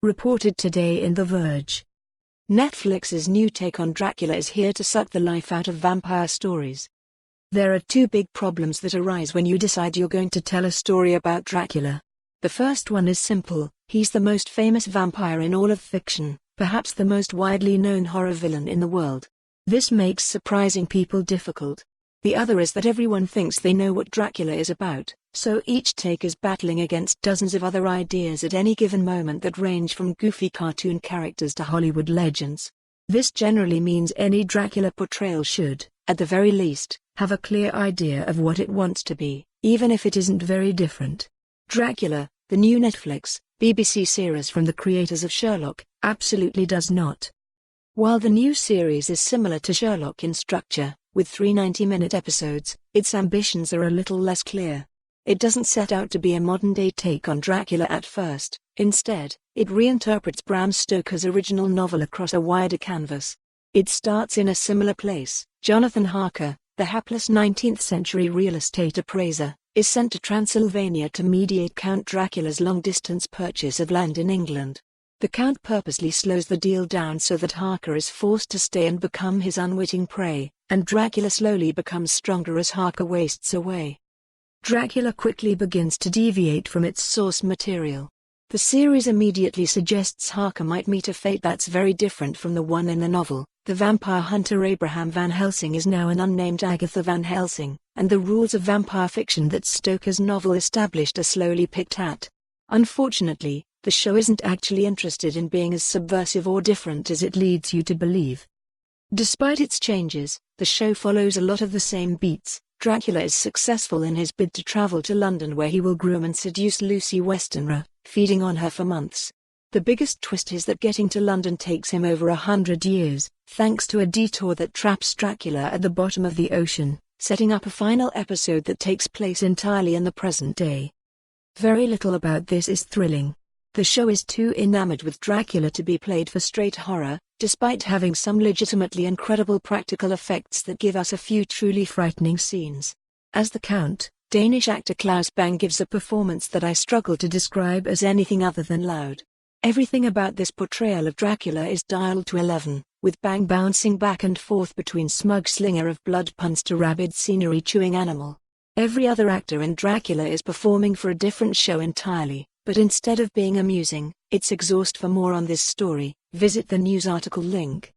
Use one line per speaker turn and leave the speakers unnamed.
reported today in The Verge. Netflix's new take on Dracula is here to suck the life out of vampire stories. There are two big problems that arise when you decide you're going to tell a story about Dracula. The first one is simple: he's the most famous vampire in all of fiction, perhaps the most widely known horror villain in the world. This makes surprising people difficult. The other is that everyone thinks they know what Dracula is about, so each take is battling against dozens of other ideas at any given moment that range from goofy cartoon characters to Hollywood legends. This generally means any Dracula portrayal should, at the very least, have a clear idea of what it wants to be, even if it isn't very different. Dracula, the new Netflix, BBC series from the creators of Sherlock, absolutely does not. While the new series is similar to Sherlock in structure, with 3 90-minute episodes, its ambitions are a little less clear. It doesn't set out to be a modern-day take on Dracula at first. Instead, it reinterprets Bram Stoker's original novel across a wider canvas. It starts in a similar place. Jonathan Harker, the hapless 19th-century real estate appraiser, is sent to Transylvania to mediate Count Dracula's long-distance purchase of land in England. The Count purposely slows the deal down so that Harker is forced to stay and become his unwitting prey, and Dracula slowly becomes stronger as Harker wastes away. Dracula quickly begins to deviate from its source material. The series immediately suggests Harker might meet a fate that's very different from the one in the novel. The vampire hunter Abraham Van Helsing is now an unnamed Agatha Van Helsing, and the rules of vampire fiction that Stoker's novel established are slowly picked at. Unfortunately, the show isn't actually interested in being as subversive or different as it leads you to believe. Despite its changes, the show follows a lot of the same beats. Dracula is successful in his bid to travel to London, where he will groom and seduce Lucy Westenra, feeding on her for months. The biggest twist is that getting to London takes him over 100 years, thanks to a detour that traps Dracula at the bottom of the ocean, setting up a final episode that takes place entirely in the present day. Very little about this is thrilling. The show is too enamored with Dracula to be played for straight horror, despite having some legitimately incredible practical effects that give us a few truly frightening scenes. As the Count, Danish actor Claus Bang gives a performance that I struggle to describe as anything other than loud. Everything about this portrayal of Dracula is dialed to 11, with Bang bouncing back and forth between smug slinger of blood puns to rabid scenery-chewing animal. Every other actor in Dracula is performing for a different show entirely, but instead of being amusing, it's exhaust. For more on this story, visit the news article link.